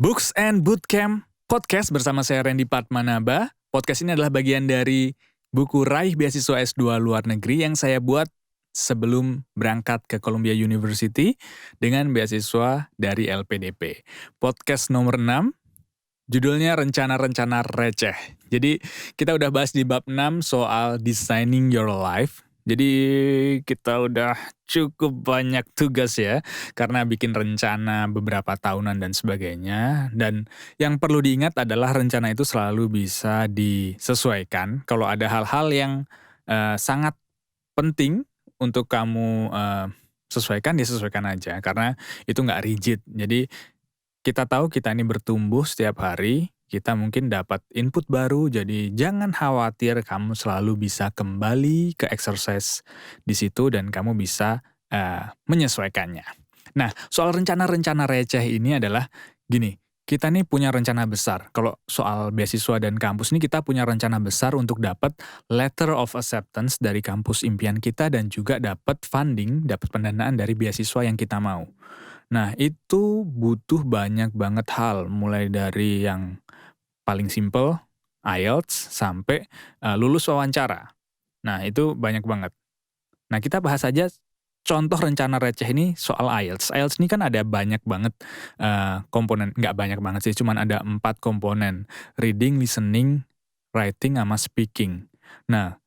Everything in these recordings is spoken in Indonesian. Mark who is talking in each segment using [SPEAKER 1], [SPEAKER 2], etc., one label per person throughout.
[SPEAKER 1] Books and Bootcamp Podcast bersama saya Randy Padmanaba. Podcast ini adalah bagian dari buku Raih Beasiswa S2 Luar Negeri yang saya buat sebelum berangkat ke Columbia University dengan beasiswa dari LPDP. Podcast nomor 6, judulnya Rencana-Rencana Receh. Jadi kita udah bahas di bab 6 soal Designing Your Life. Jadi kita udah cukup banyak tugas ya, karena bikin rencana beberapa tahunan dan sebagainya. Dan yang perlu diingat adalah rencana itu selalu bisa disesuaikan. Kalau ada hal-hal yang sangat penting untuk kamu sesuaikan, ya sesuaikan aja. Karena itu nggak rigid. Jadi kita tahu kita ini bertumbuh setiap hari. Kita mungkin dapat input baru, jadi jangan khawatir, kamu selalu bisa kembali ke exercise di situ dan kamu bisa menyesuaikannya. Nah, soal rencana-rencana receh ini adalah gini, kita nih punya rencana besar. Kalau soal beasiswa dan kampus ini kita punya rencana besar untuk dapat letter of acceptance dari kampus impian kita dan juga dapat funding, dapat pendanaan dari beasiswa yang kita mau. Nah, itu butuh banyak banget hal, mulai dari yang paling simple, IELTS, sampai lulus wawancara. Nah, itu banyak banget. Nah, kita bahas aja contoh rencana receh ini soal IELTS. IELTS ini kan ada banyak banget komponen, nggak banyak banget sih, cuman ada 4 komponen. Reading, listening, writing, sama speaking. Nah,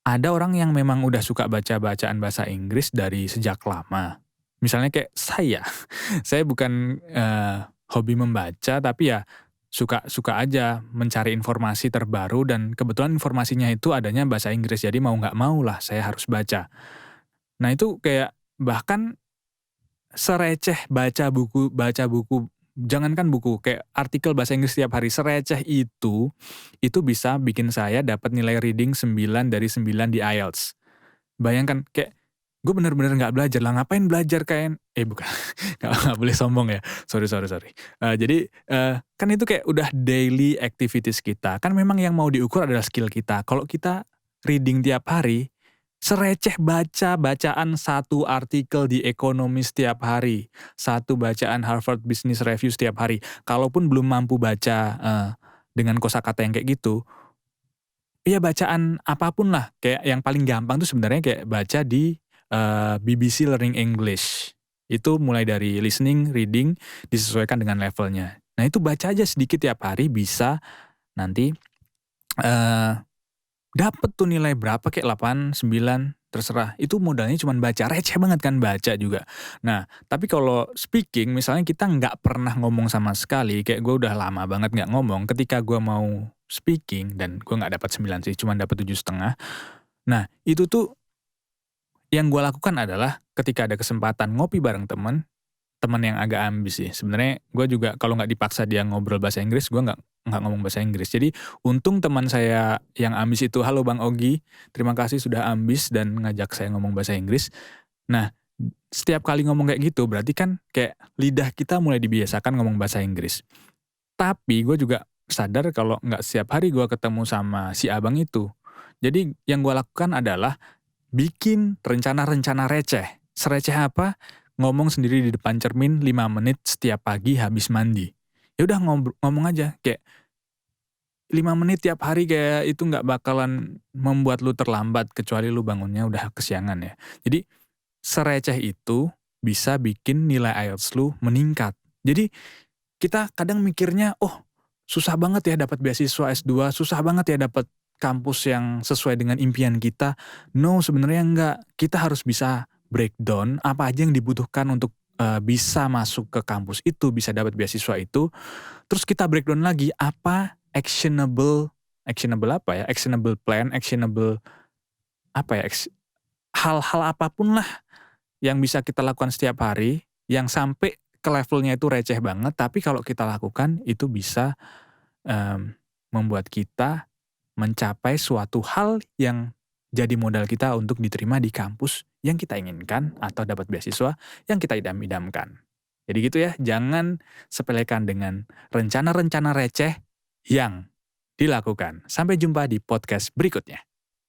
[SPEAKER 1] ada orang yang memang udah suka baca-bacaan bahasa Inggris dari sejak lama. Misalnya kayak saya bukan hobi membaca, tapi ya suka aja mencari informasi terbaru dan kebetulan informasinya itu adanya bahasa Inggris, jadi mau nggak mau lah saya harus baca. Nah itu kayak bahkan sereceh baca buku, jangankan buku, kayak artikel bahasa Inggris setiap hari, sereceh itu bisa bikin saya dapat nilai reading 9 dari 9 di IELTS. Bayangkan kayak gue bener-bener gak belajar lah, ngapain belajar kayak, bukan, gak boleh sombong ya, sorry. Jadi kan itu kayak udah daily activities kita, kan memang yang mau diukur adalah skill kita. Kalau kita reading tiap hari, sereceh bacaan satu artikel di Economist setiap hari, satu bacaan Harvard Business Review setiap hari, kalaupun belum mampu baca dengan kosakata yang kayak gitu, ya bacaan apapun lah, kayak yang paling gampang tuh sebenarnya kayak baca di BBC Learning English. Itu mulai dari listening, reading, disesuaikan dengan levelnya. Nah itu baca aja sedikit tiap hari, bisa nanti dapet tuh nilai berapa, kayak 8, 9, terserah. Itu modalnya cuma baca, receh banget kan baca juga. Nah tapi kalau speaking, misalnya kita nggak pernah ngomong sama sekali, kayak gue udah lama banget nggak ngomong, ketika gue mau speaking, dan gue nggak dapat 9 sih, cuma dapat 7,5. Nah itu tuh yang gue lakukan adalah ketika ada kesempatan ngopi bareng teman yang agak ambis sih. Sebenarnya gue juga kalau nggak dipaksa dia ngobrol bahasa Inggris, gue nggak ngomong bahasa Inggris. Jadi untung teman saya yang ambis itu, halo Bang Ogi, terima kasih sudah ambis dan ngajak saya ngomong bahasa Inggris. Nah setiap kali ngomong kayak gitu berarti kan kayak lidah kita mulai dibiasakan ngomong bahasa Inggris. Tapi gue juga sadar kalau nggak setiap hari gue ketemu sama si abang itu. Jadi yang gue lakukan adalah bikin rencana-rencana receh. Sereceh apa? Ngomong sendiri di depan cermin 5 menit setiap pagi habis mandi. Ya udah ngomong aja kayak 5 menit tiap hari, kayak itu nggak bakalan membuat lu terlambat kecuali lu bangunnya udah kesiangan ya. Jadi sereceh itu bisa bikin nilai IELTS lu meningkat. Jadi kita kadang mikirnya, susah banget ya dapat beasiswa S2, susah banget ya dapat kampus yang sesuai dengan impian kita. No, sebenarnya enggak. Kita harus bisa breakdown apa aja yang dibutuhkan untuk bisa masuk ke kampus itu, bisa dapat beasiswa itu. Terus kita breakdown lagi apa actionable plan, hal-hal apapun lah yang bisa kita lakukan setiap hari, yang sampai ke levelnya itu receh banget, tapi kalau kita lakukan itu bisa membuat kita mencapai suatu hal yang jadi modal kita untuk diterima di kampus yang kita inginkan atau dapat beasiswa yang kita idam-idamkan. Jadi gitu ya, jangan sepelekan dengan rencana-rencana receh yang dilakukan. Sampai jumpa di podcast berikutnya.